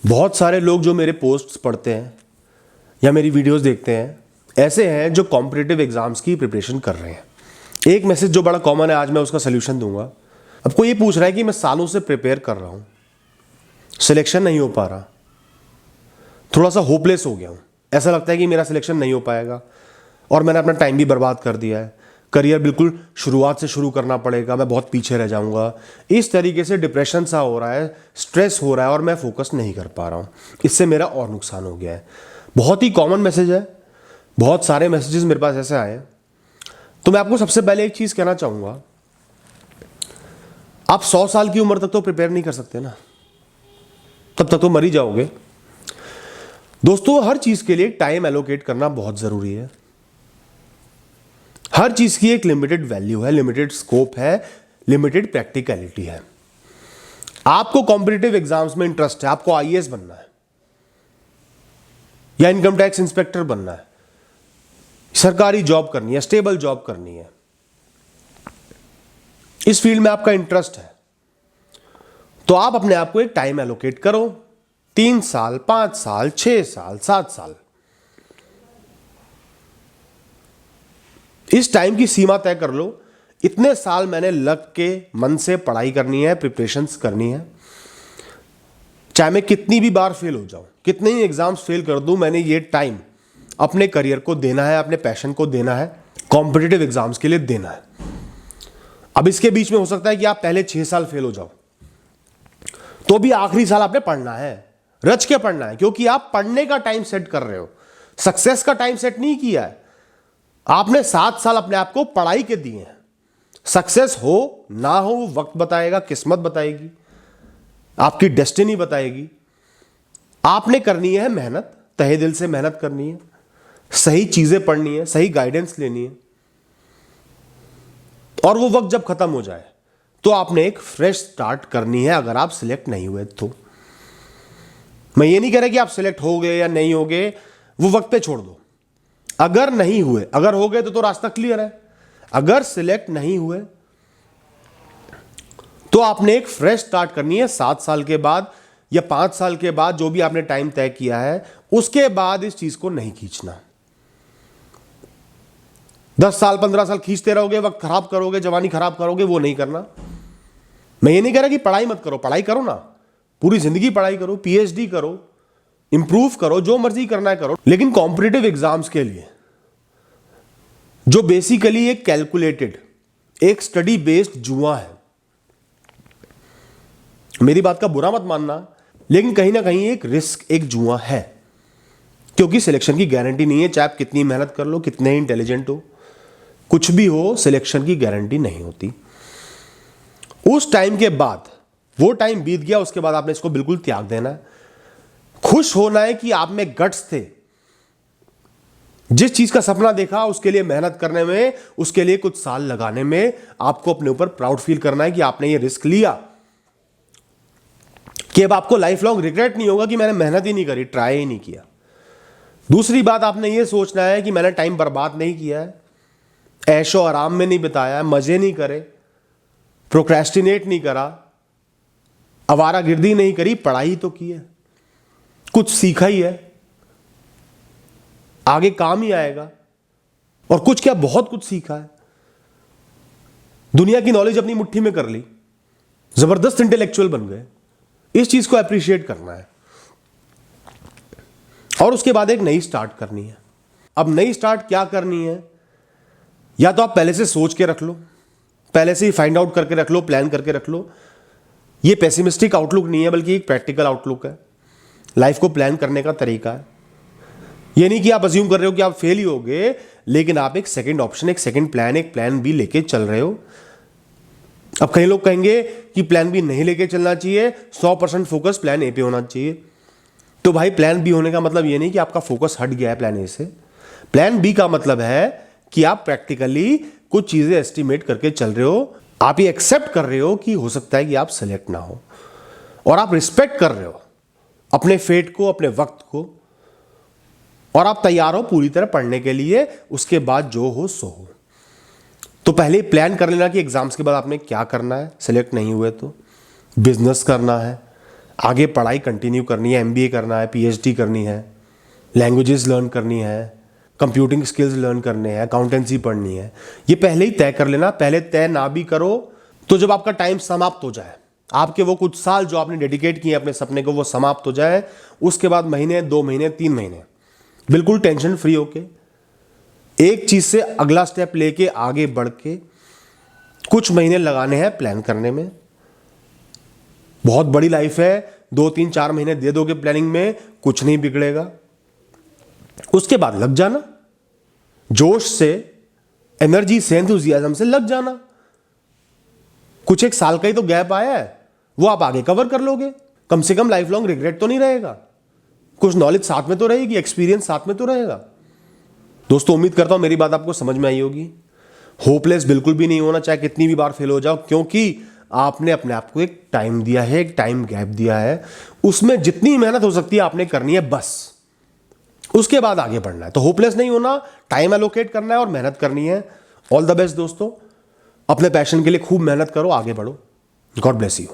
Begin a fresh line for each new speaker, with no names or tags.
बहुत सारे लोग जो मेरे पोस्ट्स पढ़ते हैं या मेरी वीडियोस देखते हैं ऐसे हैं जो कॉम्पिटिटिव एग्जाम्स की प्रिपरेशन कर रहे हैं। एक मैसेज जो बड़ा कॉमन है, आज मैं उसका सोल्यूशन दूंगा। अब कोई ये पूछ रहा है कि मैं सालों से प्रिपेयर कर रहा हूँ, सिलेक्शन नहीं हो पा रहा, थोड़ा सा होपलेस हो गया हूँ, ऐसा लगता है कि मेरा सिलेक्शन नहीं हो पाएगा और मैंने अपना टाइम भी बर्बाद कर दिया है, करियर बिल्कुल शुरुआत से शुरू करना पड़ेगा, मैं बहुत पीछे रह जाऊंगा। इस तरीके से डिप्रेशन सा हो रहा है, स्ट्रेस हो रहा है और मैं फोकस नहीं कर पा रहा हूँ, इससे मेरा और नुकसान हो गया है। बहुत ही कॉमन मैसेज है, बहुत सारे मैसेजेस मेरे पास ऐसे आए। तो मैं आपको सबसे पहले एक चीज़ कहना चाहूँगा, आप 100 साल की उम्र तक तो प्रिपेयर नहीं कर सकते ना, तब तक तो मर ही जाओगे। दोस्तों, हर चीज़ के लिए टाइम एलोकेट करना बहुत ज़रूरी है। हर चीज़ की एक लिमिटेड वैल्यू है, लिमिटेड स्कोप है, लिमिटेड प्रैक्टिकलिटी है। आपको कॉम्पिटिटिव एग्जाम्स में इंटरेस्ट है, आपको आईएएस बनना है या इनकम टैक्स इंस्पेक्टर बनना है, सरकारी जॉब करनी है, स्टेबल जॉब करनी है, इस फील्ड में आपका इंटरेस्ट है, तो आप अपने आप को एक टाइम एलोकेट करो। 3 साल, 5 साल, 6 साल, 7 साल, इस टाइम की सीमा तय कर लो। इतने साल मैंने लग के मन से पढ़ाई करनी है, प्रिपरेशंस करनी है, चाहे मैं कितनी भी बार फेल हो जाऊं, कितने ही एग्जाम्स फेल कर दूं, मैंने ये टाइम अपने करियर को देना है, अपने पैशन को देना है, कॉम्पिटिटिव एग्जाम्स के लिए देना है। अब इसके बीच में हो सकता है कि आप पहले 6 साल फेल हो जाओ, तो भी आखिरी साल आपने पढ़ना है, रच के पढ़ना है, क्योंकि आप पढ़ने का टाइम सेट कर रहे हो, सक्सेस का टाइम सेट नहीं किया है। आपने 7 साल अपने आप को पढ़ाई के दिए हैं। सक्सेस हो ना हो वक्त बताएगा, किस्मत बताएगी, आपकी डेस्टिनी बताएगी। आपने करनी है मेहनत, तहे दिल से मेहनत करनी है, सही चीजें पढ़नी है, सही गाइडेंस लेनी है, और वो वक्त जब खत्म हो जाए तो आपने एक फ्रेश स्टार्ट करनी है। अगर आप सिलेक्ट नहीं हुए तो मैं ये नहीं कह रहा कि आप सिलेक्ट हो गए या नहीं हो गए, वो वक्त पे छोड़ दो। अगर नहीं हुए, अगर हो गए तो रास्ता क्लियर है। अगर सिलेक्ट नहीं हुए तो आपने एक फ्रेश स्टार्ट करनी है। 7 साल के बाद या 5 साल के बाद, जो भी आपने टाइम तय किया है, उसके बाद इस चीज को नहीं खींचना। 10 साल 15 साल खींचते रहोगे, वक्त खराब करोगे, जवानी खराब करोगे, वो नहीं करना। मैं ये नहीं कह रहा कि पढ़ाई मत करो, पढ़ाई करो ना, पूरी जिंदगी पढ़ाई करो, पीएचडी करो, इंप्रूव करो, जो मर्जी करना है करो, लेकिन कॉम्पिटिटिव एग्जाम्स के लिए जो बेसिकली एक कैलकुलेटेड, एक स्टडी बेस्ड जुआ है, मेरी बात का बुरा मत मानना, लेकिन कहीं ना कहीं एक रिस्क, एक जुआ है, क्योंकि सिलेक्शन की गारंटी नहीं है। चाहे आप कितनी मेहनत कर लो, कितने इंटेलिजेंट हो, कुछ भी हो, सिलेक्शन की गारंटी नहीं होती। उस टाइम के बाद, वो टाइम बीत गया, उसके बाद आपने इसको बिल्कुल त्याग देना है। खुश होना है कि आप में गट्स थे, जिस चीज का सपना देखा उसके लिए मेहनत करने में, उसके लिए कुछ साल लगाने में, आपको अपने ऊपर प्राउड फील करना है कि आपने ये रिस्क लिया, कि अब आपको लाइफ लॉन्ग रिग्रेट नहीं होगा कि मैंने मेहनत ही नहीं करी, ट्राई ही नहीं किया। दूसरी बात, आपने ये सोचना है कि मैंने टाइम बर्बाद नहीं किया है, ऐशो आराम में नहीं बिताया है, मजे नहीं करे, प्रोक्रेस्टिनेट नहीं करा, आवारागर्दी नहीं करी, पढ़ाई तो की है, कुछ सीखा ही है, आगे काम ही आएगा। और कुछ क्या, बहुत कुछ सीखा है, दुनिया की नॉलेज अपनी मुट्ठी में कर ली, जबरदस्त इंटेलेक्चुअल बन गए। इस चीज को अप्रिशिएट करना है और उसके बाद एक नई स्टार्ट करनी है। अब नई स्टार्ट क्या करनी है, या तो आप पहले से सोच के रख लो, पहले से ही फाइंड आउट करके रख लो, प्लान करके रख लो। ये पेसिमिस्टिक आउटलुक नहीं है, बल्कि एक प्रैक्टिकल आउटलुक है, लाइफ को प्लान करने का तरीका है। ये नहीं कि आप अज्यूम कर रहे हो कि आप फेल ही होगे, लेकिन आप एक सेकंड ऑप्शन, एक सेकंड प्लान, एक प्लान बी लेके चल रहे हो। अब कई लोग कहेंगे कि प्लान बी नहीं लेके चलना चाहिए, 100% फोकस प्लान ए पे होना चाहिए। तो भाई, प्लान बी होने का मतलब ये नहीं कि आपका फोकस हट गया है प्लान ए से। प्लान बी का मतलब है कि आप प्रैक्टिकली कुछ चीजें एस्टिमेट करके चल रहे हो, आप ये एक्सेप्ट कर रहे हो कि हो सकता है कि आप सेलेक्ट ना हो, और आप रिस्पेक्ट कर रहे हो अपने फेट को, अपने वक्त को, और आप तैयार हो पूरी तरह पढ़ने के लिए। उसके बाद जो हो सो हो। तो पहले प्लान कर लेना कि एग्जाम्स के बाद आपने क्या करना है, सिलेक्ट नहीं हुए तो। बिजनेस करना है, आगे पढ़ाई कंटिन्यू करनी है, एमबीए करना है, पीएचडी करनी है, लैंग्वेजेस लर्न करनी है, कंप्यूटिंग स्किल्स लर्न करने हैं, अकाउंटेंसी पढ़नी है, ये पहले ही तय कर लेना। पहले तय ना भी करो तो जब आपका टाइम समाप्त हो जाए, आपके वो कुछ साल जो आपने डेडिकेट किए अपने सपने को वो समाप्त हो जाए, उसके बाद महीने, 2 महीने, 3 महीने बिल्कुल टेंशन फ्री होके एक चीज से अगला स्टेप लेके आगे बढ़ के कुछ महीने लगाने हैं प्लान करने में। बहुत बड़ी लाइफ है, 2, 3, 4 महीने दे दोगे प्लानिंग में, कुछ नहीं बिगड़ेगा। उसके बाद लग जाना, जोश से, एनर्जी से, एंथुजियाज्म से लग जाना। कुछ एक साल का ही तो गैप आया है, वो आप आगे कवर कर लोगे। कम से कम लाइफ लॉन्ग रिग्रेट तो नहीं रहेगा, कुछ नॉलेज साथ में तो रहेगी, एक्सपीरियंस साथ में तो रहेगा। दोस्तों उम्मीद करता हूं मेरी बात आपको समझ में आई होगी। होपलेस बिल्कुल भी नहीं होना, चाहे कितनी भी बार फेल हो जाओ, क्योंकि आपने अपने आप को एक टाइम दिया है, एक टाइम गैप दिया है, उसमें जितनी मेहनत हो सकती है आपने करनी है, बस उसके बाद आगे बढ़ना है। तो होपलेस नहीं होना, टाइम एलोकेट करना है और मेहनत करनी है। ऑल द बेस्ट दोस्तों, अपने पैशन के लिए खूब मेहनत करो, आगे बढ़ो। God bless you.